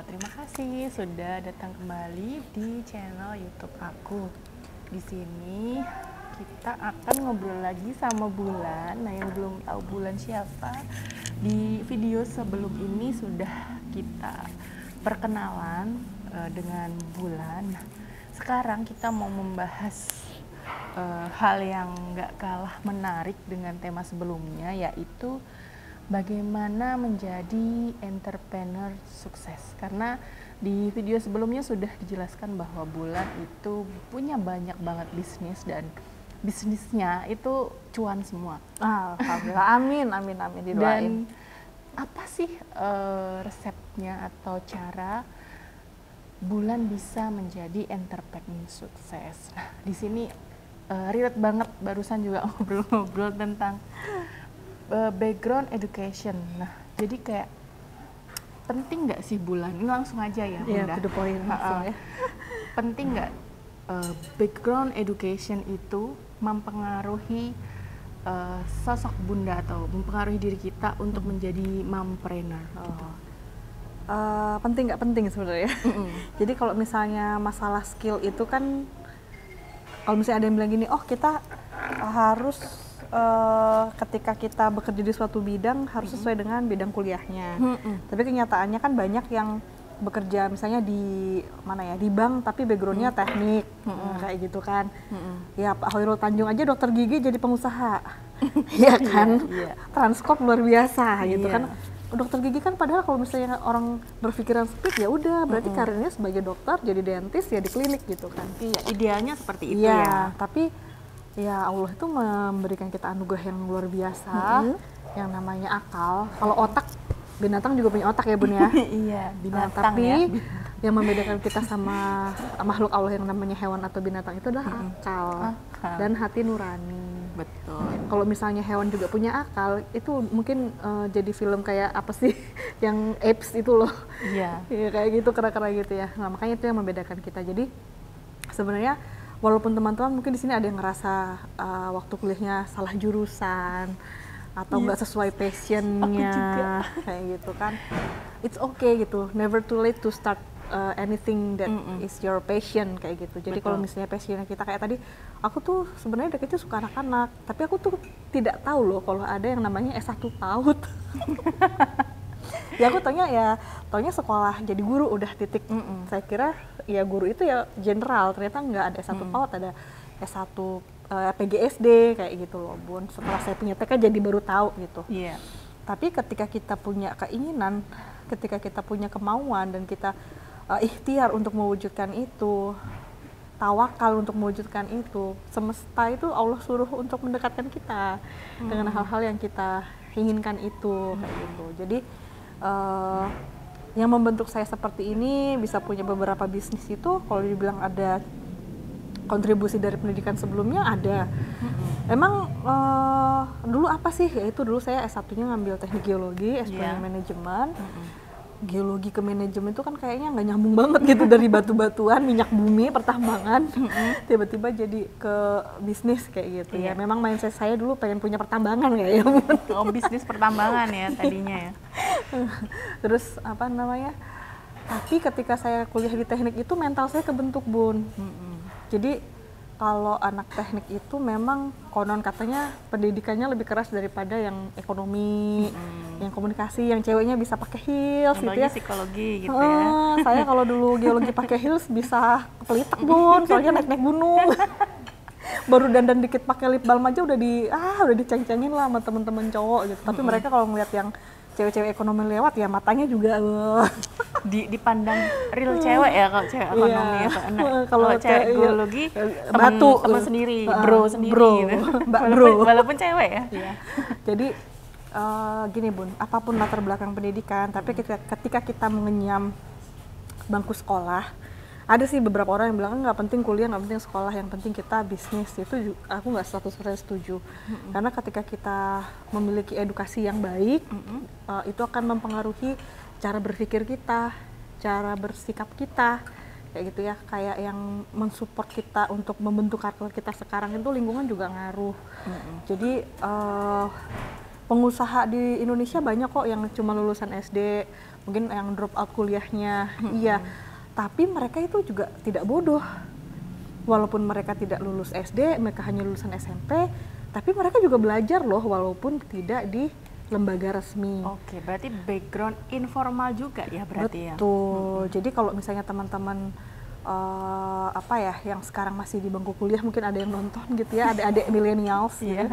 terima kasih sudah datang kembali di channel YouTube aku. Di sini kita akan ngobrol lagi sama Bulan. Nah, yang belum tahu Bulan siapa, di video sebelum ini sudah kita perkenalan dengan Bulan. Nah, sekarang kita mau membahas hal yang gak kalah menarik dengan tema sebelumnya, yaitu bagaimana menjadi entrepreneur sukses. Karena di video sebelumnya sudah dijelaskan bahwa Bulan itu punya banyak banget bisnis dan bisnisnya itu cuan semua. Alhamdulillah, amin didoain. Dan apa sih resepnya atau cara Bulan bisa menjadi entrepreneur sukses? Nah, di sini relate banget, barusan juga ngobrol-ngobrol tentang background education. Nah, jadi kayak penting nggak sih Bulan? Ini langsung aja ya, Bunda. To the point langsung ya. Penting nggak background education itu mempengaruhi sosok Bunda atau mempengaruhi diri kita untuk menjadi mompreneur? Gitu. Penting nggak penting sebenarnya. Jadi kalau misalnya masalah skill itu kan, kalau misalnya ada yang bilang gini, oh kita harus ketika kita bekerja di suatu bidang harus sesuai dengan bidang kuliahnya. Tapi kenyataannya kan banyak yang bekerja misalnya di mana ya, di bank tapi backgroundnya teknik, kayak gitu kan. Ya Pak Hoirul Tanjung aja dokter gigi jadi pengusaha, ya kan. Transkop luar biasa gitu kan. Dokter gigi kan padahal kalau misalnya orang berpikiran sempit ya udah berarti karirnya sebagai dokter jadi dentis ya di klinik gitu kan. Iya, idealnya seperti itu ya. Tapi ya Allah itu memberikan kita anugerah yang luar biasa, yang namanya akal. Kalau otak, binatang juga punya otak ya Bun ya. Iya, binatang tapi ya. Yang membedakan kita sama makhluk Allah yang namanya hewan atau binatang itu adalah akal dan hati nurani. Betul. Kalau misalnya hewan juga punya akal, itu mungkin jadi film kayak apa sih yang apes itu loh. Iya. Ya, kayak gitu, kera-kera gitu ya. Nah, makanya itu yang membedakan kita. Jadi sebenarnya walaupun teman-teman mungkin di sini ada yang ngerasa waktu kuliahnya salah jurusan atau nggak sesuai passionnya, kayak gitu kan, it's okay gitu, never too late to start anything that is your passion kayak gitu. Jadi kalau misalnya passionnya kita kayak tadi, aku tuh sebenarnya dari kecil suka anak-anak, tapi aku tuh tidak tahu loh kalau ada yang namanya S1 PAUD. Ya aku taunya sekolah jadi guru udah titik. Saya kira ya guru itu ya general, ternyata nggak ada S1 PAUD, ada S1 PGSD kayak gitu loh Bun. Setelah saya punya TK jadi baru tahu gitu. Tapi ketika kita punya keinginan, ketika kita punya kemauan dan kita ikhtiar untuk mewujudkan itu, tawakal untuk mewujudkan itu, semesta itu Allah suruh untuk mendekatkan kita dengan hal-hal yang kita inginkan itu kayak gitu. Jadi yang membentuk saya seperti ini bisa punya beberapa bisnis itu, kalau dibilang ada kontribusi dari pendidikan sebelumnya ada. Emang dulu apa sih? Yaitu dulu saya S1-nya ngambil teknik geologi, S2-nya manajemen. Geologi ke manajemen itu kan kayaknya nggak nyambung banget gitu, dari batu-batuan, minyak bumi, pertambangan, tiba-tiba jadi ke bisnis kayak gitu ya. Memang mindset saya dulu pengen punya pertambangan kayaknya. Oh, bisnis pertambangan ya tadinya ya. Terus apa namanya? Tapi ketika saya kuliah di teknik itu mental saya kebentuk Bun. Jadi kalau anak teknik itu memang konon katanya pendidikannya lebih keras daripada yang ekonomi, yang komunikasi, yang ceweknya bisa pakai heels gitu ya. Psikologi gitu ya. Saya kalau dulu geologi pakai heels bisa kepelitak Bun, soalnya naik gunung. Baru dandan dikit pakai lip balm aja udah diceng-cengin lah sama temen-temen cowok gitu. Tapi mereka kalau ngeliat yang cewek-cewek ekonomi lewat ya matanya juga dipandang real cewek ya kalau cewek ekonomi ya. Kalau cewek geologi batu teman sendiri, bro sendiri gitu. Walaupun cewek ya. Jadi gini Bun, apapun latar belakang pendidikan, tapi ketika kita mengenyam bangku sekolah, ada sih beberapa orang yang bilang nggak penting kuliah, nggak penting sekolah, yang penting kita bisnis. Itu aku nggak 100% setuju. Karena ketika kita memiliki edukasi yang baik, itu akan mempengaruhi cara berpikir kita, cara bersikap kita, kayak gitu ya. Kayak yang mensupport kita untuk membentuk karakter kita sekarang itu lingkungan juga ngaruh. Jadi pengusaha di Indonesia banyak kok yang cuma lulusan SD, mungkin yang drop out kuliahnya, iya. Tapi mereka itu juga tidak bodoh. Walaupun mereka tidak lulus SD, mereka hanya lulusan SMP, tapi mereka juga belajar loh walaupun tidak di lembaga resmi. Oke, berarti background informal juga ya berarti ya? Betul. Jadi kalau misalnya teman-teman yang sekarang masih di bangku kuliah, mungkin ada yang nonton gitu ya, adik-adik millennials gitu.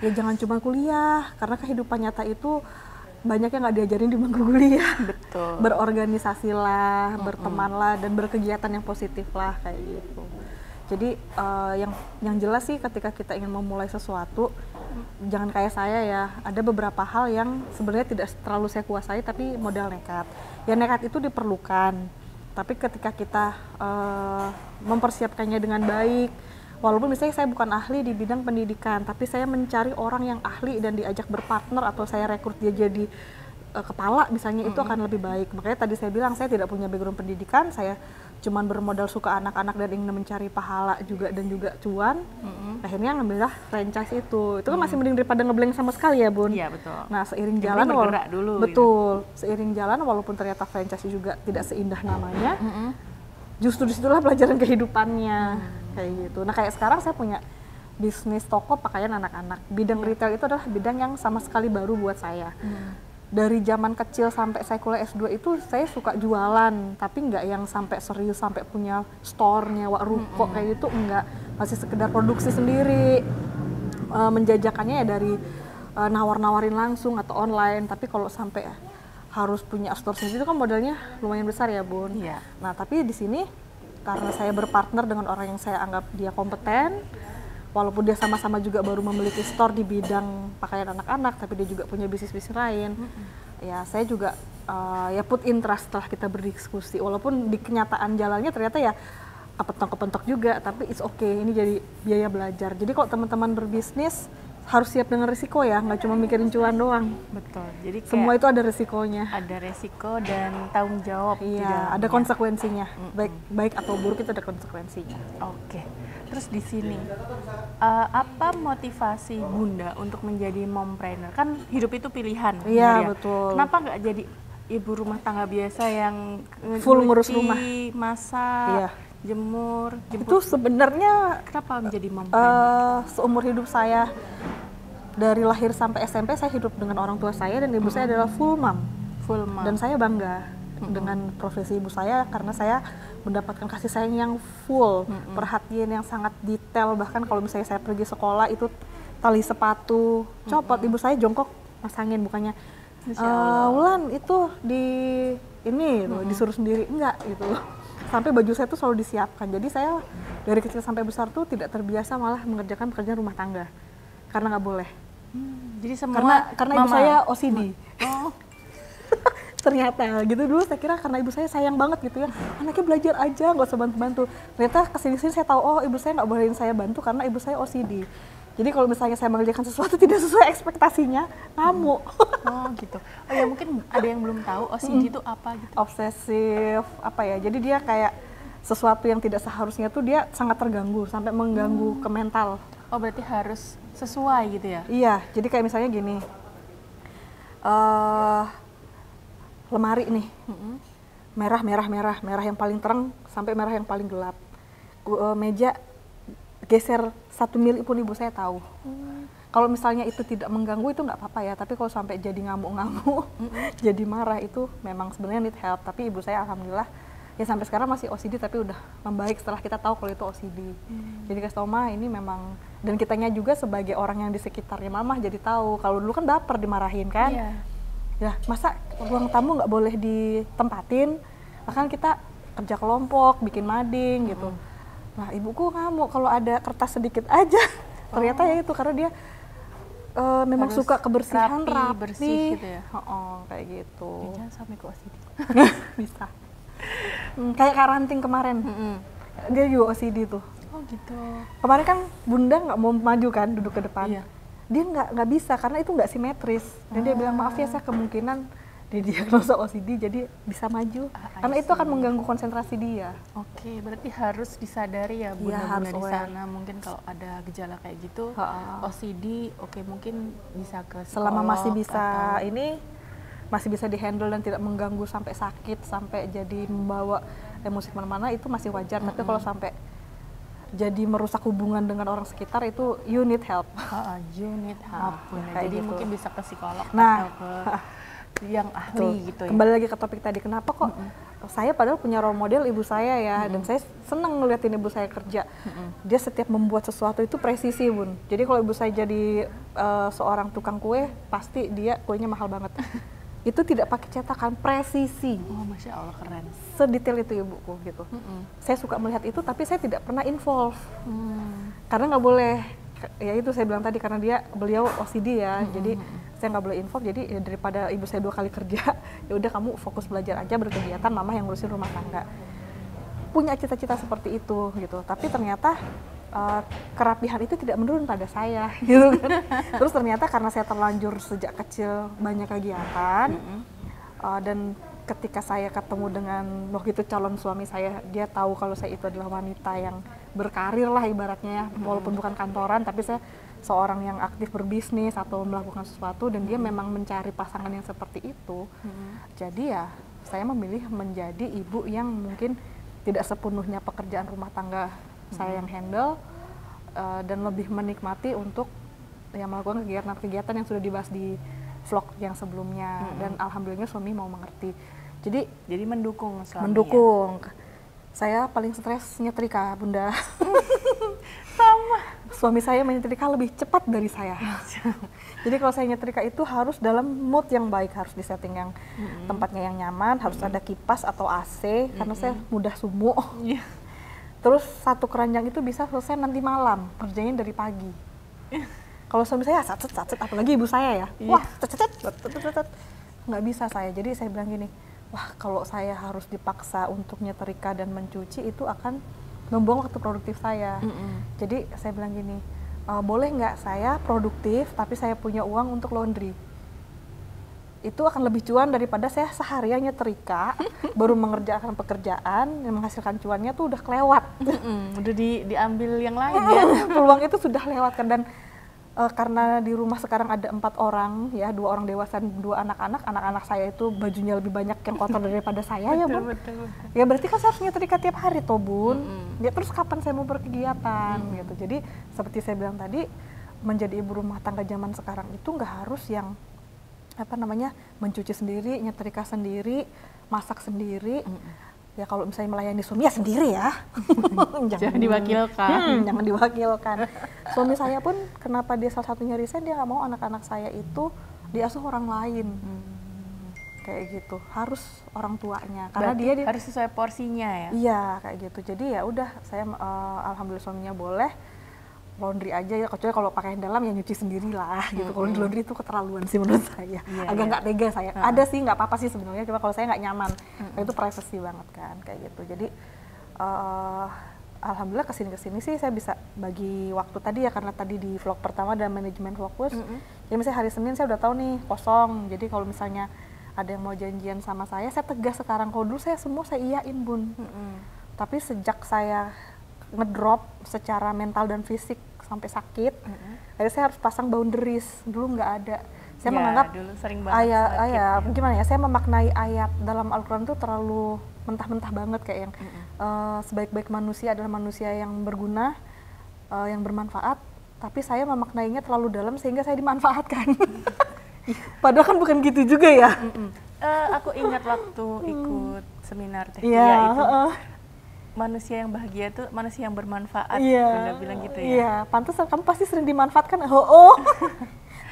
Ya jangan cuma kuliah, karena kehidupan nyata itu banyak yang nggak diajarin di bangku kuliah. Betul. Berorganisasilah, bertemanlah, dan berkegiatan yang positif lah kayak gitu. Jadi yang jelas sih ketika kita ingin memulai sesuatu, jangan kayak saya ya, ada beberapa hal yang sebenarnya tidak terlalu saya kuasai tapi modal nekat. Ya nekat itu diperlukan, tapi ketika kita mempersiapkannya dengan baik, walaupun misalnya saya bukan ahli di bidang pendidikan, tapi saya mencari orang yang ahli dan diajak berpartner atau saya rekrut dia jadi kepala misalnya, itu akan lebih baik. Makanya tadi saya bilang saya tidak punya background pendidikan, saya cuman bermodal suka anak-anak dan ingin mencari pahala juga dan juga cuan. Akhirnya ngambillah franchise itu kan masih mending daripada ngeblank sama sekali ya Bun. Iya betul. Nah seiring jalan bergerak dulu betul gitu. Seiring jalan walaupun ternyata franchise juga tidak seindah namanya, justru disitulah pelajaran kehidupannya kayak gitu. Nah kayak sekarang saya punya bisnis toko pakaian anak-anak, bidang retail itu adalah bidang yang sama sekali baru buat saya. Dari zaman kecil sampai saya kuliah S2 itu saya suka jualan, tapi nggak yang sampai serius, sampai punya store, nyewa ruko kayak gitu, enggak. Masih sekedar produksi sendiri, menjajakannya ya dari nawar-nawarin langsung atau online. Tapi kalau sampai harus punya store sendiri itu kan modalnya lumayan besar ya Bun. Iya. Nah tapi di sini karena saya berpartner dengan orang yang saya anggap dia kompeten, walaupun dia sama-sama juga baru memiliki store di bidang pakaian anak-anak, tapi dia juga punya bisnis-bisnis lain. Ya saya juga ya put in trust setelah kita berdiskusi. Walaupun di kenyataan jalannya ternyata ya kepentok-kepentok juga, tapi it's okay, ini jadi biaya belajar. Jadi kalau teman-teman berbisnis harus siap dengan risiko ya, nggak cuma mikirin cuan doang. Betul. Jadi semua itu ada risikonya. Ada risiko dan tanggung jawab. Iya, ada konsekuensinya. Baik atau buruk itu ada konsekuensinya. Oke. Terus di sini apa motivasi Bunda untuk menjadi mompreneur? Kan hidup itu pilihan. Iya, betul. Kenapa nggak jadi ibu rumah tangga biasa yang full ngurus rumah, masak, jemur. Itu sebenarnya kenapa menjadi mompreneur? Seumur hidup saya dari lahir sampai SMP saya hidup dengan orang tua saya dan ibu saya adalah full mom. Full mom. Dan saya bangga dengan profesi ibu saya karena saya mendapatkan kasih sayang yang full, perhatian yang sangat detail. Bahkan kalau misalnya saya pergi sekolah itu tali sepatu copot, ibu saya jongkok masangin, bukannya Wulan itu di ini disuruh sendiri, enggak gitu. Sampai baju saya tuh selalu disiapkan. Jadi saya dari kecil sampai besar tuh tidak terbiasa malah mengerjakan pekerjaan rumah tangga karena nggak boleh. Jadi semua karena ibu saya OCD. Ternyata gitu, dulu saya kira karena ibu saya sayang banget gitu ya, anaknya belajar aja nggak usah bantu-bantu. Ternyata kesini-sini saya tahu, oh ibu saya nggak bolehin saya bantu karena ibu saya OCD. Jadi kalau misalnya saya mengerjakan sesuatu tidak sesuai ekspektasinya, ngamuk. Oh gitu. Oh ya mungkin ada yang belum tahu OCD itu apa gitu. Obsesif apa ya, jadi dia kayak sesuatu yang tidak seharusnya tuh dia sangat terganggu sampai mengganggu ke mental. Oh berarti harus sesuai gitu ya? Iya, jadi kayak misalnya gini, lemari nih, merah yang paling terang sampai merah yang paling gelap. Meja geser 1 mili pun ibu saya tahu. Kalau misalnya itu tidak mengganggu itu nggak apa-apa ya, tapi kalau sampai jadi ngamuk-ngamuk, jadi marah itu memang sebenarnya need help. Tapi ibu saya alhamdulillah ya sampai sekarang masih OCD tapi udah membaik setelah kita tahu kalau itu OCD. Jadi kasih tau mah ini memang, dan kitanya juga sebagai orang yang di sekitarnya mamah jadi tahu. Kalau dulu kan baper dimarahin kan. Iya. Ya masa ruang tamu nggak boleh ditempatin, bahkan kita kerja kelompok bikin mading gitu. Nah ibuku ngamuk kalau ada kertas sedikit aja. Ternyata ya itu karena dia memang harus suka kebersihan, rapi bersih gitu ya. Kayak gitu. Jangan sampai ke OCD. Bisa. Kayak Karanting kemarin, dia juga OCD tuh. Oh gitu. Kemarin kan Bunda nggak mau maju kan, duduk ke depan. Iya. Dia nggak bisa karena itu nggak simetris. Dan dia bilang maaf ya saya kemungkinan didiagnosa OCD, jadi bisa maju. I Karena itu akan see. mengganggu konsentrasi dia. Oke, berarti harus disadari ya Iya, bunda-bunda harus di aware. sana. Mungkin kalau ada gejala kayak gitu, Ha-ha. OCD, oke mungkin bisa ke Selama psikolog masih bisa atau- ini, masih bisa dihandle dan tidak mengganggu sampai sakit, sampai jadi membawa emosi kemana-mana, itu masih wajar. Tapi kalau sampai jadi merusak hubungan dengan orang sekitar, itu you need help. you need help. Bunda. kayak Jadi gitu. mungkin bisa ke psikolog Nah, atau ke yang ahli Tuh, gitu ya. kembali lagi ke topik tadi, kenapa kok saya padahal punya role model ibu saya ya, dan saya seneng ngeliatin ibu saya kerja. Dia setiap membuat sesuatu itu presisi, Bun. Jadi kalau ibu saya jadi seorang tukang kue, pasti dia kuenya mahal banget. Itu tidak pakai cetakan, presisi. Oh, Masya Allah, keren. Sedetail itu ibuku gitu. Saya suka melihat itu, tapi saya tidak pernah involve. Karena nggak boleh, ya itu saya bilang tadi, karena beliau OCD ya, jadi saya nggak boleh involve. Jadi ya daripada ibu saya 2 kali kerja, ya udah kamu fokus belajar aja, berkegiatan, mama yang ngurusin rumah tangga. Punya cita-cita seperti itu gitu, tapi ternyata kerapihan itu tidak menurun pada saya gitu kan. Terus ternyata karena saya terlanjur sejak kecil banyak kegiatan, dan ketika saya ketemu dengan waktu itu calon suami saya, dia tahu kalau saya itu adalah wanita yang berkarir lah ibaratnya ya, walaupun bukan kantoran, tapi saya seorang yang aktif berbisnis atau melakukan sesuatu, dan dia memang mencari pasangan yang seperti itu. Jadi ya saya memilih menjadi ibu yang mungkin tidak sepenuhnya pekerjaan rumah tangga saya yang handle, dan lebih menikmati untuk yang melakukan kegiatan-kegiatan yang sudah dibahas di vlog yang sebelumnya. Dan alhamdulillah suami mau mengerti. Jadi mendukung suami. mendukung. Saya paling stres nyetrika, Bunda. Sama. Suami saya menyetrika lebih cepat dari saya. Jadi kalau saya nyetrika itu harus dalam mood yang baik, harus di setting yang tempatnya yang nyaman, harus ada kipas atau AC, karena saya mudah sumuk. Iya. Terus satu keranjang itu bisa selesai nanti malam, kerjanya dari pagi. Kalau suami saya sacet, apalagi ibu saya ya, wah cecet, nggak bisa saya. Jadi saya bilang gini, wah kalau saya harus dipaksa untuk nyetrika dan mencuci, itu akan membuang waktu produktif saya. Jadi saya bilang gini, boleh nggak saya produktif tapi saya punya uang untuk laundry? Itu akan lebih cuan daripada saya seharian nyetrika, baru mengerjakan pekerjaan yang menghasilkan cuannya tuh udah kelewat. Udah diambil yang lain ya. Peluang itu sudah lewat kan. Dan karena di rumah sekarang ada 4 orang ya, 2 orang dewasa dan 2 anak-anak. Anak-anak saya itu bajunya lebih banyak yang kotor daripada saya ya, Bun. Betul. Ya berarti kan saya harus nyetrika tiap hari toh, Bun. Ya terus kapan saya mau berkegiatan gitu. Jadi seperti saya bilang tadi, menjadi ibu rumah tangga zaman sekarang itu nggak harus yang mencuci sendiri, nyetrika sendiri, masak sendiri. Ya kalau misalnya melayani suami ya sendiri ya. Jangan diwakilkan. Jangan diwakilkan. Suami saya pun kenapa dia salah satunya resign, dia nggak mau anak-anak saya itu diasuh orang lain. Kayak gitu. Harus orang tuanya. Karena Berarti dia harus sesuai porsinya ya. Iya, kayak gitu. Jadi ya udah, saya alhamdulillah suaminya boleh laundry aja ya, kecuali kalau pakaian dalam ya nyuci sendiri lah gitu. Kalau di laundry itu keterlaluan sih menurut saya. Agak nggak tega saya. Ada sih, nggak apa-apa sih sebenarnya, cuma kalau saya nggak nyaman. Itu privacy banget kan, kayak gitu. Jadi alhamdulillah kesini sih saya bisa bagi waktu tadi ya, karena tadi di vlog pertama ada manajemen fokus. Jadi misalnya hari Senin saya udah tahu nih kosong. Jadi kalau misalnya ada yang mau janjian sama saya tegas sekarang. Kalau dulu saya semua saya iyain, Bun. Tapi sejak saya ngedrop secara mental dan fisik sampai sakit, akhirnya saya harus pasang boundaries. Dulu nggak ada. Saya menganggap dulu sering banget sakit, gimana ya? Saya memaknai ayat dalam Al-Quran itu terlalu mentah-mentah banget, kayak yang sebaik-baik manusia adalah manusia yang berguna, yang bermanfaat. Tapi saya memaknainya terlalu dalam sehingga saya dimanfaatkan. Padahal kan bukan gitu juga ya. Aku ingat waktu ikut seminar teh Iya, itu. Manusia yang bahagia itu manusia yang bermanfaat. Iya, Bunda bilang gitu ya. Iya, pantas kamu pasti sering dimanfaatkan. Oh.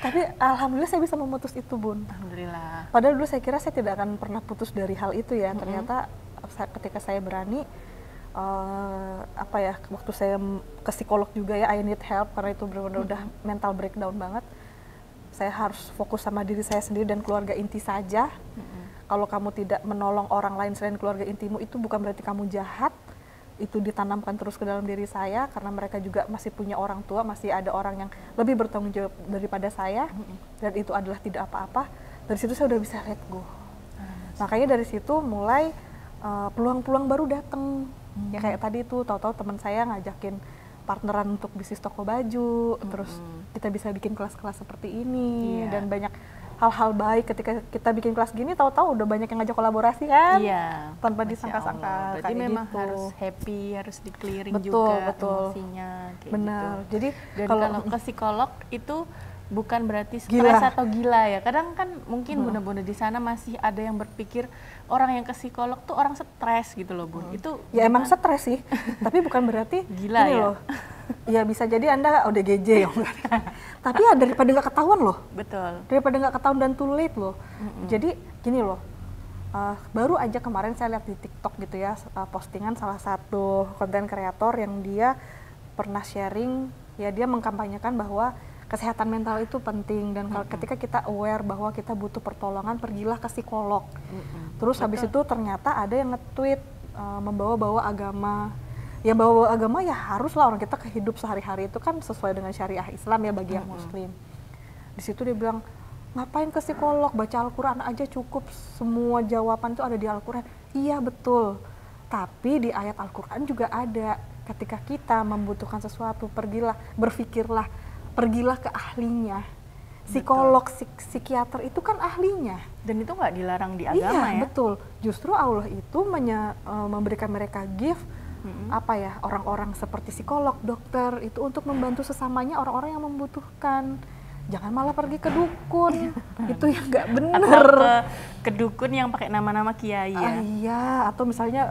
Tapi alhamdulillah saya bisa memutus itu, Bun. Alhamdulillah. Padahal dulu saya kira saya tidak akan pernah putus dari hal itu ya. Ternyata ketika saya berani, waktu saya ke psikolog juga ya, I need help karena itu benar-benar udah mental breakdown banget. Saya harus fokus sama diri saya sendiri dan keluarga inti saja. Kalau kamu tidak menolong orang lain selain keluarga intimu, itu bukan berarti kamu jahat. Itu ditanamkan terus ke dalam diri saya, karena mereka juga masih punya orang tua, masih ada orang yang lebih bertanggung jawab daripada saya, dan itu adalah tidak apa-apa. Dari situ saya udah bisa let go. Makanya dari situ mulai peluang-peluang baru datang. Ya kayak tadi tuh, tahu-tahu teman saya ngajakin partneran untuk bisnis toko baju, terus kita bisa bikin kelas-kelas seperti ini, dan banyak hal-hal baik ketika kita bikin kelas gini, tahu-tahu udah banyak yang ngajak kolaborasi kan, tanpa disangka-sangka. Berarti memang gitu. harus happy, harus di-clearing betul, juga betul. emosinya. Kayak Benar. gitu. Jadi dan kalau ke psikolog itu bukan berarti stres Gila. atau gila ya. Kadang kan mungkin bunda-bunda di sana masih ada yang berpikir orang yang ke psikolog tuh orang stres gitu loh, Bun. Itu ya emang stres sih, tapi bukan berarti gila ini ya. loh. Ya bisa jadi Anda ODGJ ya. Tapi ya daripada nggak ketahuan loh. Betul. Daripada nggak ketahuan dan too late loh. Jadi gini loh. Baru aja kemarin saya lihat di TikTok gitu ya, postingan salah satu konten kreator yang dia pernah sharing, ya dia mengkampanyekan bahwa kesehatan mental itu penting, dan ketika kita aware bahwa kita butuh pertolongan, pergilah ke psikolog. Terus habis itu ternyata ada yang nge-tweet membawa-bawa agama. Ya bawa agama ya haruslah orang kita ke hidup sehari-hari itu kan sesuai dengan syariah Islam ya bagi yang muslim. Di situ dia bilang, ngapain ke psikolog, baca Al-Quran aja cukup, semua jawaban itu ada di Al-Quran. Iya betul, tapi di ayat Al-Quran juga ada, ketika kita membutuhkan sesuatu, pergilah, berpikirlah, pergilah ke ahlinya. Psikolog, psikiater itu kan ahlinya. Dan itu nggak dilarang di agama ya? Iya betul, justru Allah itu memberikan mereka gift, apa ya, orang-orang seperti psikolog, dokter itu untuk membantu sesamanya orang-orang yang membutuhkan. Jangan malah pergi ke dukun, itu yang nggak bener. Atau ke dukun yang pakai nama-nama kiai ya? Iya, atau misalnya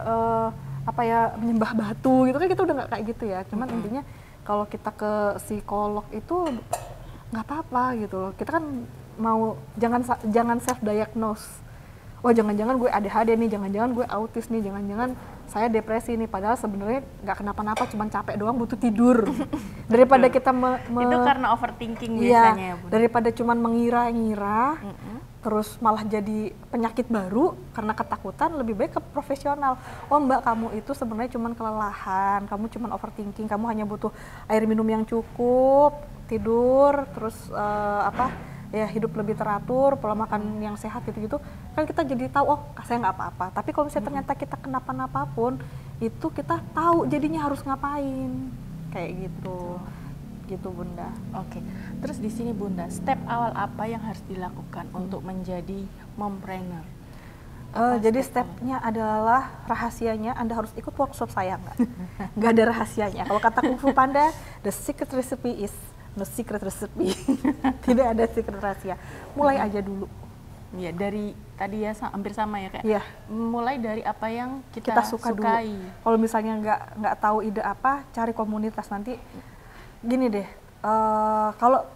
apa ya, menyembah batu gitu kan, kita udah nggak kayak gitu ya. Cuman intinya kalau kita ke psikolog itu nggak apa-apa gitu loh. Kita kan mau jangan self diagnose. Wah jangan-jangan gue ADHD nih, jangan-jangan gue autis nih, jangan-jangan saya depresi nih, padahal sebenarnya nggak kenapa-napa, cuma capek doang, butuh tidur. Daripada kita itu karena overthinking biasanya ya, Bun. Daripada cuma mengira-ngira, terus malah jadi penyakit baru karena ketakutan, lebih baik ke profesional. Oh mbak, kamu itu sebenarnya cuma kelelahan, kamu cuma overthinking, kamu hanya butuh air minum yang cukup, tidur, terus ya hidup lebih teratur, pola makan yang sehat gitu-gitu, kan kita jadi tahu, oh saya nggak apa-apa. Tapi kalau misalnya ternyata kita kenapa-napa pun, itu kita tahu jadinya harus ngapain, kayak gitu. Gitu Bunda. Oke, terus di sini Bunda, step awal apa yang harus dilakukan untuk menjadi mompreneur? Jadi stepnya adalah, rahasianya Anda harus ikut workshop saya, nggak ada rahasianya. Kalau kata Kung Fu Panda, the secret recipe is no secret recipe. Tidak ada secret rahasia. Mulai aja dulu. Ya, dari tadi ya hampir sama ya, kayak mulai dari apa yang kita sukai. Dulu. Kalau misalnya nggak tahu ide apa, cari komunitas. Nanti gini deh, kalau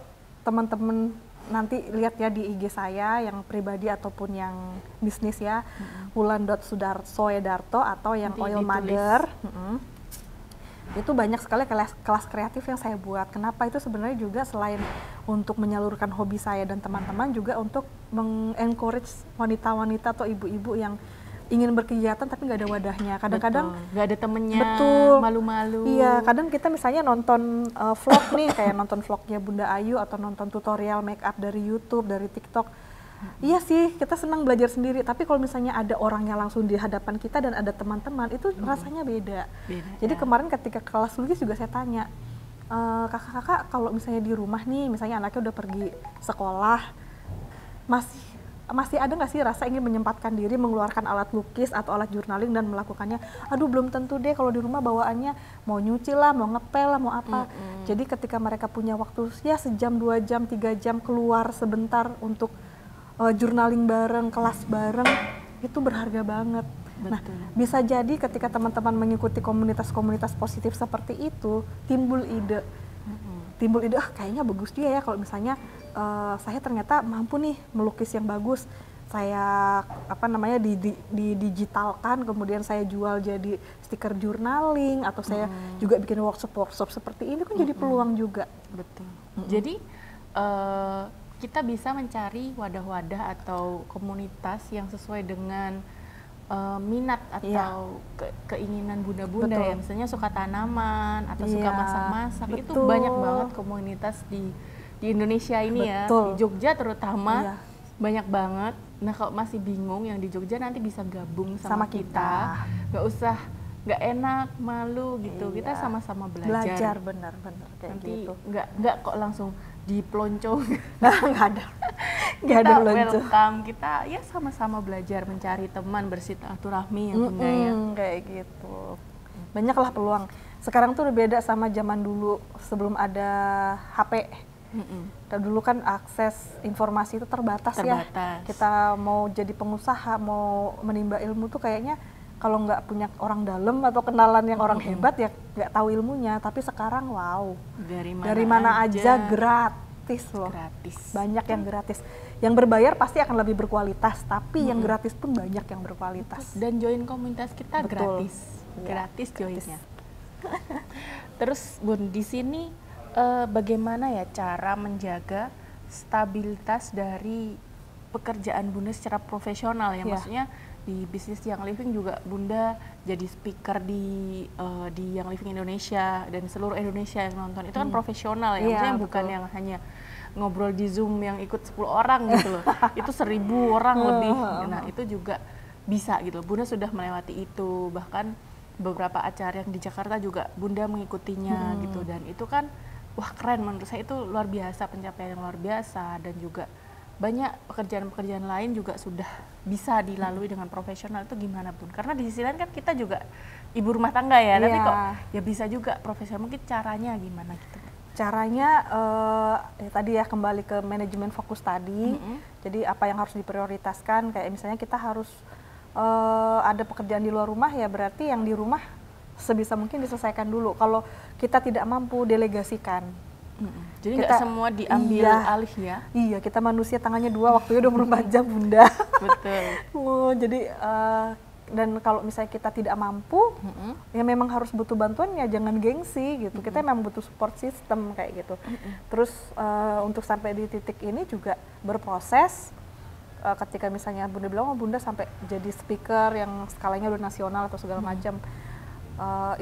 teman-teman nanti lihat ya di IG saya yang pribadi ataupun yang bisnis ya, wulan.sudarsoedarto atau yang nanti Oil Mother. Itu banyak sekali kelas kreatif yang saya buat. Kenapa? Itu sebenarnya juga selain untuk menyalurkan hobi saya dan teman-teman, juga untuk mengencourage wanita-wanita atau ibu-ibu yang ingin berkegiatan tapi nggak ada wadahnya. Kadang-kadang nggak ada temennya, malu-malu. Iya, kadang kita misalnya nonton vlog nih, kayak nonton vlognya Bunda Ayu atau nonton tutorial make up dari YouTube, dari TikTok. Iya sih, kita senang belajar sendiri, tapi kalau misalnya ada orangnya langsung di hadapan kita dan ada teman-teman, itu rasanya beda. Jadi kemarin ketika kelas lukis juga saya tanya, kakak-kakak kalau misalnya di rumah nih, misalnya anaknya udah pergi sekolah, masih ada nggak sih rasa ingin menyempatkan diri mengeluarkan alat lukis atau alat journaling dan melakukannya? Aduh belum tentu deh, kalau di rumah bawaannya mau nyuci lah, mau ngepel lah, mau apa. Jadi ketika mereka punya waktu ya sejam, 2 jam, 3 jam keluar sebentar untuk journaling bareng, kelas bareng, itu berharga banget. Betul. Nah, bisa jadi ketika teman-teman mengikuti komunitas-komunitas positif seperti itu, timbul ide. Timbul ide, kayaknya bagus dia ya kalau misalnya saya ternyata mampu nih melukis yang bagus. Saya didigitalkan, kemudian saya jual jadi stiker journaling, atau saya juga bikin workshop seperti ini, kan jadi peluang juga. Betul. Jadi kita bisa mencari wadah-wadah atau komunitas yang sesuai dengan minat atau keinginan bunda-bunda ya, misalnya suka tanaman atau suka masak-masak. Itu banyak banget komunitas di Indonesia ini ya, di Jogja terutama. banyak banget. Nah kalau masih bingung yang di Jogja nanti bisa gabung Sama sama kita. nggak usah nggak enak malu gitu, kita Iya. sama-sama Belajar belajar. benar-benar kayak Nanti gitu. nggak kok langsung dipelonco. Nggak ada, nggak ada Kita lonco. welcome, kita ya sama-sama belajar mencari teman, bersilaturahmi ya Bunda ya. Kayak gitu. Banyaklah peluang. Sekarang tuh udah beda sama zaman dulu sebelum ada HP. Dulu kan akses informasi itu terbatas ya. Terbatas. Kita mau jadi pengusaha, mau menimba ilmu tuh kayaknya kalau nggak punya orang dalam atau kenalan yang orang hebat ya nggak tahu ilmunya. Tapi sekarang wow, dari mana aja gratis loh. Gratis. Banyak yang gratis. Yang berbayar pasti akan lebih berkualitas, tapi yang gratis pun banyak yang berkualitas. Dan join komunitas kita Betul. gratis. Iya, Gratis gratis. joinnya. Terus Bun, di sini bagaimana ya cara menjaga stabilitas dari pekerjaan Bunda secara profesional ya? Iya. Maksudnya di bisnis Young Living juga Bunda jadi speaker di Young Living Indonesia dan seluruh Indonesia yang nonton. Itu kan profesional ya, Iya, maksudnya bukan betul. yang hanya ngobrol di Zoom yang ikut 10 orang gitu loh. Itu 1000 orang lebih. Nah, itu juga bisa gitu loh. Bunda sudah melewati itu, bahkan beberapa acara yang di Jakarta juga Bunda mengikutinya gitu, dan itu kan wah keren, menurut saya itu luar biasa, pencapaian yang luar biasa. Dan juga banyak pekerjaan-pekerjaan lain juga sudah bisa dilalui dengan profesional. Itu gimana Bun? Karena di sisi lain kan kita juga ibu rumah tangga ya, tapi Iya. kok ya bisa juga profesional, mungkin caranya gimana gitu. Caranya ya tadi ya kembali ke manajemen fokus tadi. Jadi apa yang harus diprioritaskan, kayak misalnya kita harus ada pekerjaan di luar rumah, ya berarti yang di rumah sebisa mungkin diselesaikan dulu. Kalau kita tidak mampu, delegasikan. Jadi Kita- nggak semua diambil iya. alih ya. Iya, kita manusia tangannya dua, waktunya 24 jam Bunda. Betul. Jadi dan kalau misalnya kita tidak mampu, ya memang harus butuh bantuan, ya jangan gengsi gitu. Kita memang butuh support system kayak gitu. Terus untuk sampai di titik ini juga berproses. Ketika misalnya Bunda bilang, oh Bunda sampai jadi speaker yang skalanya udah nasional atau segala macam,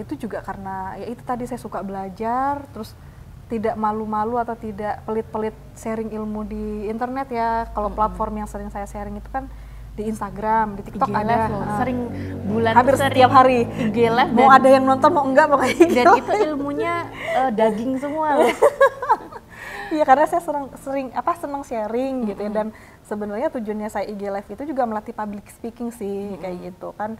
itu juga karena ya itu tadi saya suka belajar, terus tidak malu-malu atau tidak pelit-pelit sharing ilmu di internet ya. Kalau platform yang sering saya sharing itu kan di Instagram, di TikTok IG ada, Live loh, sering bulan hampir tuh sering setiap hari. IG Live, Mau dan, ada yang nonton mau enggak pokoknya gitu. dan itu ilmunya daging semua loh. Iya, karena saya senang sharing gitu ya, dan sebenarnya tujuannya saya IG Live itu juga melatih public speaking sih, kayak gitu kan.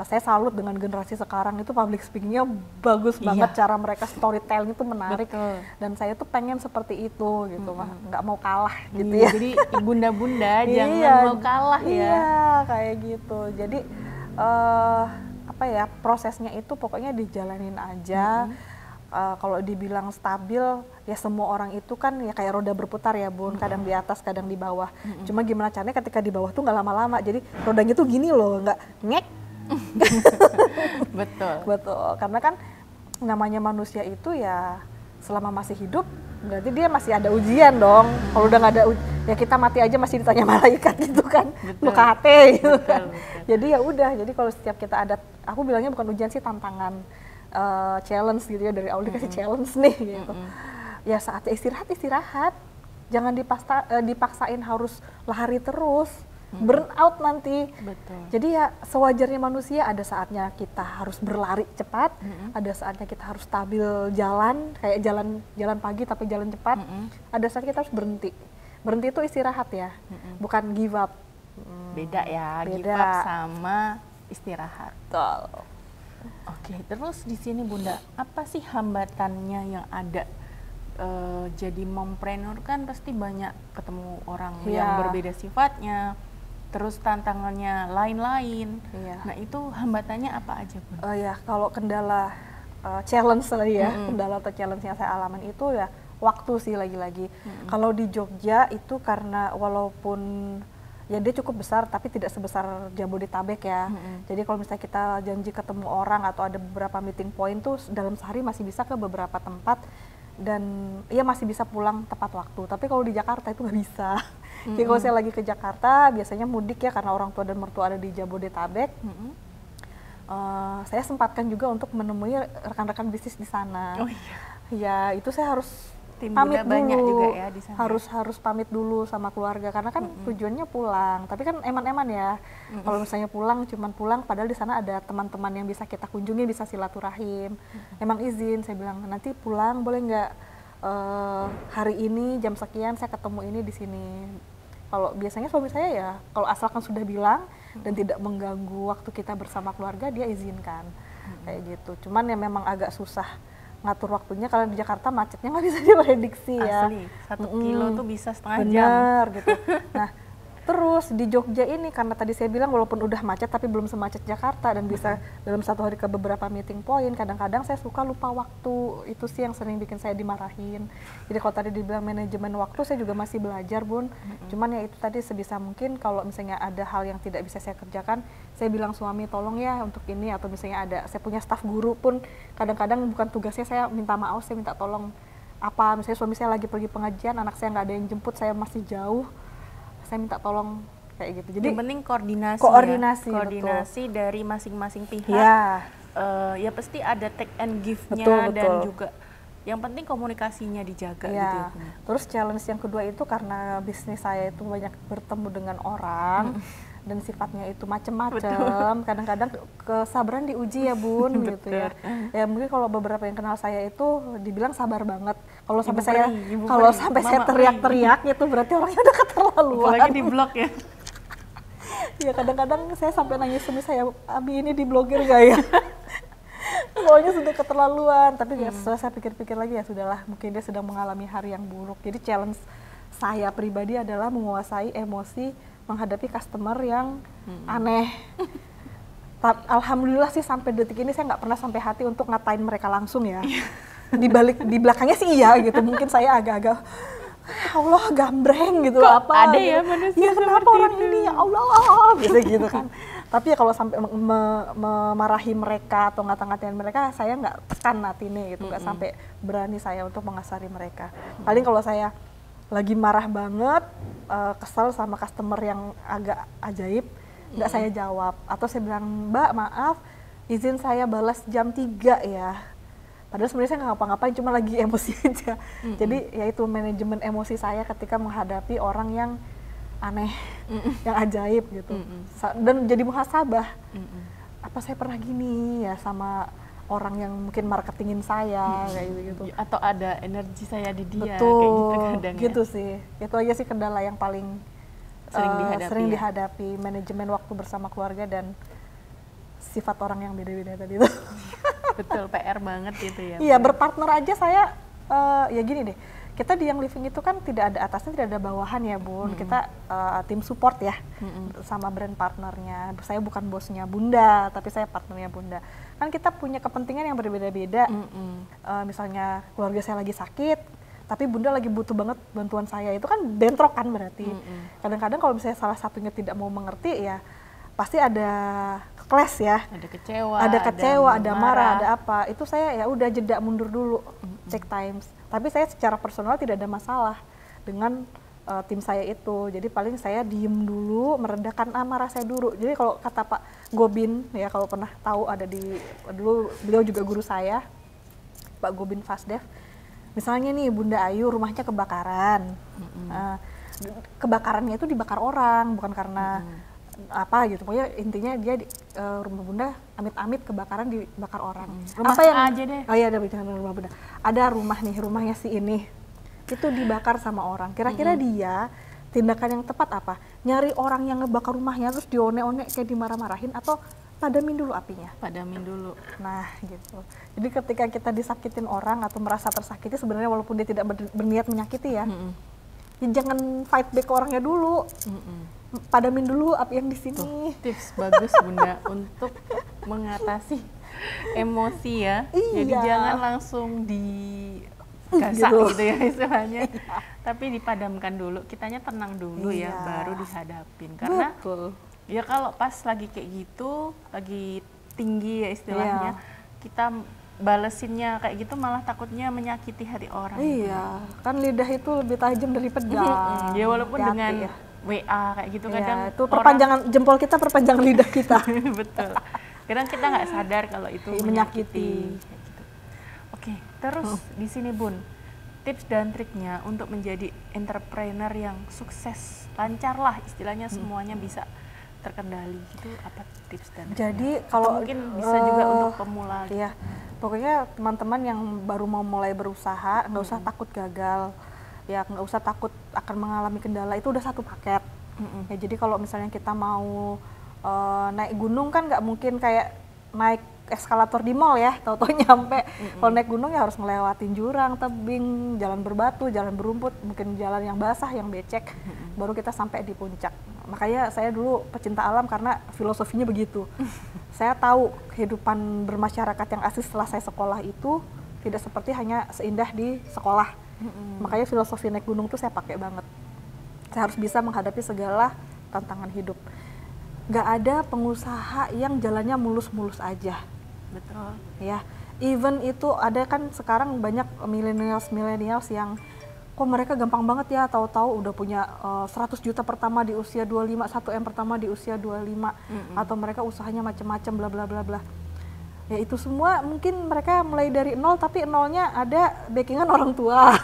Saya salut dengan generasi sekarang, itu public speakingnya bagus banget, cara mereka storytelling itu menarik. Betul. Dan saya tuh pengen seperti itu gitu, nggak mau kalah gitu Iya, ya. jadi bunda-bunda jangan Iya, mau kalah ya. Iya, kayak gitu. Jadi apa ya, prosesnya itu pokoknya dijalanin aja. Kalau dibilang stabil, ya semua orang itu kan ya kayak roda berputar ya Bun, kadang di atas, kadang di bawah. Cuma gimana caranya ketika di bawah tuh nggak lama-lama, jadi rodanya tuh gini loh, nggak ngek. Betul. Betul, karena kan namanya manusia itu ya selama masih hidup berarti dia masih ada ujian dong. Kalau udah nggak ada ya kita mati aja masih ditanya malaikat gitu kan, lu KT gitu kan. Jadi ya udah, jadi kalau setiap kita ada, aku bilangnya bukan ujian sih, tantangan, challenge gitu ya, dari Allah dikasih challenge nih gitu. Ya saatnya istirahat, jangan dipaksain harus lari terus, burn out nanti. Betul. Jadi ya sewajarnya manusia, ada saatnya kita harus berlari cepat, ada saatnya kita harus stabil jalan, kayak jalan pagi tapi jalan cepat. Ada saat kita harus berhenti. Berhenti itu istirahat ya, bukan give up. Beda ya, give Beda. up sama istirahat. Betul. Oke, terus di sini Bunda, apa sih hambatannya yang ada? Jadi mompreneur kan pasti banyak ketemu orang yang Iya. berbeda sifatnya, terus tantangannya lain-lain. Iya. Nah itu hambatannya apa aja Bun? Ya kalau kendala challenge tadi ya, kendala atau challenge yang saya alamin itu ya waktu sih lagi-lagi. Kalau di Jogja itu karena walaupun ya dia cukup besar tapi tidak sebesar Jabodetabek ya. Jadi kalau misalnya kita janji ketemu orang atau ada beberapa meeting point tuh dalam sehari masih bisa ke beberapa tempat dan ya masih bisa pulang tepat waktu. Tapi kalau di Jakarta itu nggak bisa. Jadi kalau saya lagi ke Jakarta biasanya mudik ya karena orang tua dan mertua ada di Jabodetabek. Saya sempatkan juga untuk menemui rekan-rekan bisnis di sana. Oh iya. Ya itu saya harus Tim pamit Bunda banyak dulu, juga ya di sana. harus pamit dulu sama keluarga karena kan tujuannya pulang. Tapi kan eman-eman ya, kalau misalnya pulang cuman pulang, padahal di sana ada teman-teman yang bisa kita kunjungi, bisa silaturahim. Emang izin, saya bilang nanti pulang boleh nggak hari ini jam sekian saya ketemu ini di sini. Kalau biasanya suami saya ya, kalau asalkan sudah bilang dan tidak mengganggu waktu kita bersama keluarga, dia izinkan kayak gitu. Cuman ya memang agak susah ngatur waktunya kalau di Jakarta macetnya nggak bisa diprediksi ya. Asli, 1 kilo tuh bisa setengah jam. Bener gitu. Nah, terus di Jogja ini karena tadi saya bilang walaupun udah macet tapi belum semacet Jakarta dan bisa dalam 1 hari ke beberapa meeting point, kadang-kadang saya suka lupa waktu. Itu sih yang sering bikin saya dimarahin. Jadi kalau tadi dibilang manajemen waktu, saya juga masih belajar, Bun. Cuman ya itu tadi sebisa mungkin kalau misalnya ada hal yang tidak bisa saya kerjakan, saya bilang suami tolong ya untuk ini, atau misalnya ada saya punya staf guru pun kadang-kadang bukan tugasnya saya minta maaf, saya minta tolong apa, misalnya suami saya lagi pergi pengajian, anak saya nggak ada yang jemput, saya masih jauh, saya minta tolong kayak gitu. Jadi yang penting koordinasi, koordinasi ya? Dari masing-masing pihak. Ya, Ya pasti ada take and give-nya Betul, dan betul. juga yang penting komunikasinya dijaga gitu ya. ya, Bunda. Terus challenge yang kedua itu karena bisnis saya itu banyak bertemu dengan orang dan sifatnya itu macam-macam. Kadang-kadang kesabaran diuji ya, Bun, gitu ya. Ya mungkin kalau beberapa yang kenal saya itu dibilang sabar banget. Kalau sampai saya teriak-teriak itu berarti orangnya udah keterlaluan. Apalagi di blog ya. Ya kadang-kadang saya sampai nangis sama saya, Abi ini diblokir gak ya? Pokoknya sudah keterlaluan, tapi setelah saya pikir-pikir lagi ya sudahlah, mungkin dia sedang mengalami hari yang buruk. Jadi challenge saya pribadi adalah menguasai emosi menghadapi customer yang aneh. Alhamdulillah sih sampai detik ini saya nggak pernah sampai hati untuk ngatain mereka langsung ya. Di belakangnya sih iya gitu, mungkin saya agak-agak Allah gambreng gitu. Kok apa ada gitu. ya manusia Ya kenapa seperti orang itu? ini ya Allah gitu kan. Tapi ya kalau sampai memarahi mereka atau ngata-ngatain mereka, saya nggak tekan hati nih gitu, nggak sampai berani saya untuk mengasari mereka. Paling kalau saya lagi marah banget, kesel sama customer yang agak ajaib, nggak saya jawab, atau saya bilang, Mbak maaf, izin saya balas jam 3 ya. Padahal sebenarnya saya nggak ngapa-ngapain, cuma lagi emosi aja. Jadi ya itu manajemen emosi saya ketika menghadapi orang yang aneh, yang ajaib gitu. Dan jadi muhasabah. Apa saya pernah gini ya sama orang yang mungkin marketingin saya kayak gitu. Atau ada energi saya di dia Betul, kayak gitu kadang gitu ya. sih. Itu aja sih kendala yang paling Sering dihadapi ya? dihadapi, manajemen waktu bersama keluarga dan sifat orang yang beda-beda tadi itu. Betul, PR banget gitu ya. Iya, Bunda. berpartner aja saya ya gini deh. Kita di Young Living itu kan tidak ada atasnya, tidak ada bawahan ya, Bun. Kita tim support ya sama brand partnernya. Saya bukan bosnya Bunda, tapi saya partnernya Bunda. Kan kita punya kepentingan yang berbeda-beda. Misalnya keluarga saya lagi sakit, tapi Bunda lagi butuh banget bantuan saya. Itu kan bentrok kan berarti. Kadang-kadang kalau misalnya salah satunya tidak mau mengerti ya pasti ada clash ya. Ada kecewa, ada marah, ada apa. Itu saya ya udah jeda mundur dulu, check times. Tapi saya secara personal tidak ada masalah dengan tim saya itu. Jadi paling saya diem dulu, meredakan amarah saya dulu. Jadi kalau kata Pak Gobin ya, kalau pernah tahu ada dulu beliau juga guru saya, Pak Gobin Fasdev. Misalnya nih Bunda Ayu rumahnya kebakaran. Kebakarannya itu dibakar orang, bukan karena apa gitu, pokoknya intinya dia rumah Bunda amit-amit kebakaran dibakar orang. Rumah apa yang aja deh. Oh iya, ada bicara rumah Bunda. Ada rumah nih, rumahnya si ini itu dibakar sama orang. Kira-kira dia tindakan yang tepat apa? Nyari orang yang ngebakar rumahnya terus dione-one kayak dimarah-marahin, atau padamin dulu apinya? Padamin dulu. Nah gitu. Jadi ketika kita disakitin orang atau merasa tersakiti, sebenarnya walaupun dia tidak berniat menyakiti ya, ya jangan fight back ke orangnya dulu. Padamin dulu api yang di sini. Tips bagus Bunda untuk mengatasi emosi ya. Jadi Iya. jangan langsung digasak gitu ya istilahnya. Tapi dipadamkan dulu, kitanya tenang dulu ya, Iya. baru dihadapin. Karena Betul. ya kalau pas lagi kayak gitu, lagi tinggi ya istilahnya, kita balesinnya kayak gitu malah takutnya menyakiti hati orang. Iya, kan lidah itu lebih tajam dari pedang. Ya walaupun Hati-hati dengan ya. WA kayak gitu kadang Iya, itu perpanjangan jempol kita, perpanjangan lidah kita. betul. Kadang kita nggak sadar kalau itu Menyakiti. Kayak gitu. Oke, terus di sini Bun, tips dan triknya untuk menjadi entrepreneur yang sukses, lancar lah istilahnya, semuanya bisa terkendali gitu, apa tips dan triknya? Jadi Atau kalau mungkin bisa juga untuk pemula. Iya, pokoknya teman-teman yang baru mau mulai berusaha nggak usah takut gagal, ya nggak usah takut akan mengalami kendala, itu udah satu paket. Ya jadi kalau misalnya kita mau naik gunung kan nggak mungkin kayak naik eskalator di mall ya, tahu-tahu nyampe. Kalau naik gunung ya harus ngelewatin jurang, tebing, jalan berbatu, jalan berumput, mungkin jalan yang basah, yang becek, baru kita sampai di puncak. Makanya saya dulu pecinta alam karena filosofinya begitu. Saya tahu kehidupan bermasyarakat yang asli setelah saya sekolah itu tidak seperti hanya seindah di sekolah. Makanya filosofi naik gunung tuh saya pakai banget. Saya harus bisa menghadapi segala tantangan hidup. Gak ada pengusaha yang jalannya mulus-mulus aja. Betul. Ya, even itu ada kan sekarang banyak millennials yang kok mereka gampang banget ya, tahu-tahu udah punya 100 juta pertama di usia 25, 1M pertama di usia 25, atau mereka usahanya macam-macam bla bla bla bla. Ya itu semua mungkin mereka mulai dari nol, tapi nolnya ada backingan orang tua.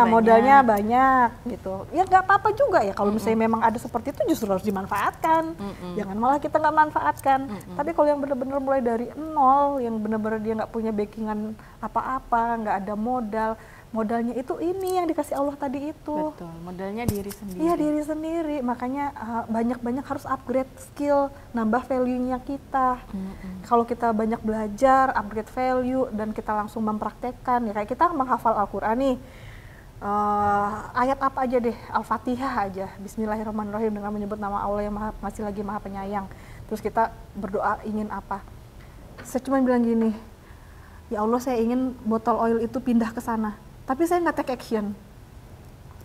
Modalnya banyak gitu. Ya nggak apa-apa juga ya kalau misalnya memang ada seperti itu, justru harus dimanfaatkan. Jangan malah kita nggak manfaatkan. Tapi kalau yang benar-benar mulai dari nol, yang benar-benar dia nggak punya backingan apa-apa, nggak ada modalnya itu ini yang dikasih Allah tadi itu. Betul, modalnya diri sendiri. Iya, diri sendiri. Makanya banyak-banyak harus upgrade skill, nambah value-nya kita. Kalau kita banyak belajar, upgrade value, dan kita langsung mempraktekkan, ya kayak kita menghafal Al-Quran nih, ayat apa aja deh, Al-Fatihah aja, Bismillahirrahmanirrahim, dengan menyebut nama Allah yang maha pengasih lagi maha penyayang. Terus kita berdoa ingin apa? Saya cuma bilang gini, ya Allah saya ingin botol oil itu pindah ke sana. Tapi saya nggak take action.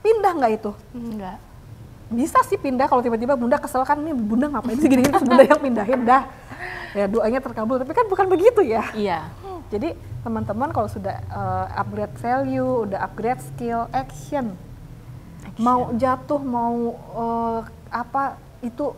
Pindah nggak itu? Enggak. Bisa sih pindah kalau tiba-tiba bunda kesel kan, nih bunda ngapain sih gini-gini, terus bunda yang pindahin dah. Ya doanya terkabul, tapi kan bukan begitu ya. Iya. Jadi teman-teman kalau sudah upgrade value, udah upgrade skill, action. Mau jatuh, mau apa, itu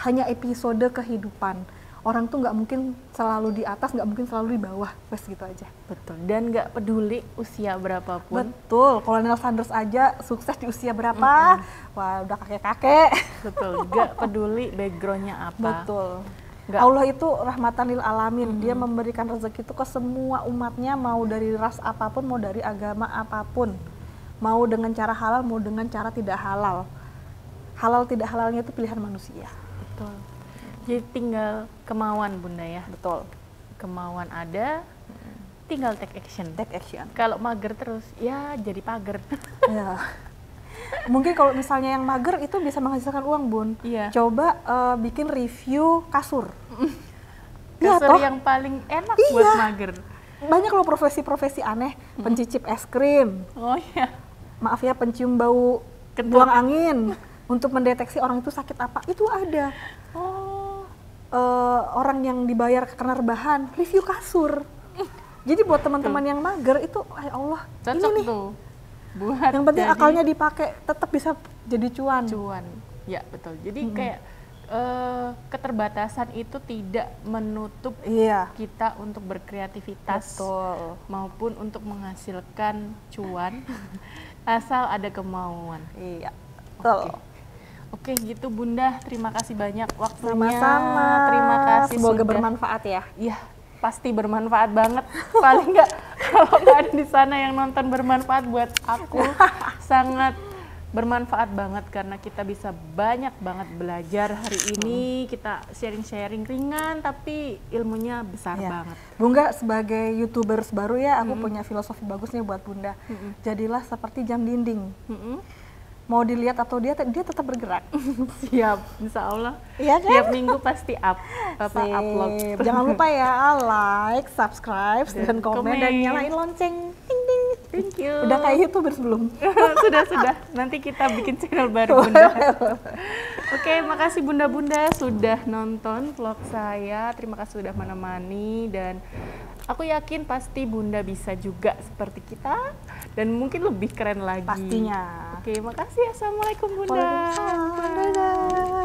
hanya episode kehidupan. Orang tuh nggak mungkin selalu di atas, nggak mungkin selalu di bawah, wes gitu aja. Betul, dan nggak peduli usia berapapun. Betul, Colonel Sanders aja sukses di usia berapa, wah udah kakek-kakek. Betul, nggak peduli backgroundnya apa. Betul. Nggak. Allah itu rahmatan lil alamin, dia memberikan rezeki itu ke semua umatnya, mau dari ras apapun, mau dari agama apapun, mau dengan cara halal, mau dengan cara tidak halal. Halal tidak halalnya itu pilihan manusia. Betul. Jadi tinggal kemauan bunda ya. Betul. Kemauan ada, tinggal take action. Take action. Kalau mager terus, ya jadi pager. Ya. Mungkin kalau misalnya yang mager itu bisa menghasilkan uang bun. Iya. Coba bikin review kasur. Kasur toh? yang paling enak Iya. buat mager. Banyak loh profesi-profesi aneh, pencicip es krim. Oh iya. Maaf ya, pencium bau Kentut. buang angin untuk mendeteksi orang itu sakit apa. Itu ada. Oh. Orang yang dibayar karena rebahan, review kasur. Jadi buat teman-teman yang mager itu, ya Allah, Cocok ini nih. tuh. Buat Yang penting jadi akalnya dipakai, tetap bisa jadi cuan. cuan. Ya betul. Jadi kayak keterbatasan itu tidak menutup Iya. kita untuk berkreativitas Betul. maupun untuk menghasilkan cuan asal ada kemauan. Iya. Betul. Oke, gitu Bunda. Terima kasih banyak waktunya. Sama-sama. Terima kasih. Semoga sudah. bermanfaat ya. Iya, pasti bermanfaat banget. Paling nggak kalau nggak ada di sana yang nonton bermanfaat buat aku, sangat bermanfaat banget karena kita bisa banyak banget belajar hari ini. Kita sharing-sharing ringan tapi ilmunya besar Iya. banget. Bunda sebagai YouTubers baru ya, aku punya filosofi bagus nih buat Bunda. Jadilah seperti jam dinding. Mau dilihat atau dia tetap bergerak. Siap, insya Allah. Iya kan? Tiap minggu pasti upload. Sip. Jangan lupa ya, like, subscribe, dan komen, dan nyalain lonceng. Ding ding. Thank you. Udah kayak YouTuber sebelum. Sudah. Nanti kita bikin channel baru Bunda. Oke, makasih Bunda-Bunda sudah nonton vlog saya. Terima kasih sudah menemani dan aku yakin pasti Bunda bisa juga seperti kita dan mungkin lebih keren lagi. Pastinya. Oke, makasih. Assalamualaikum Bunda. Waalaikumsalam. Dadah.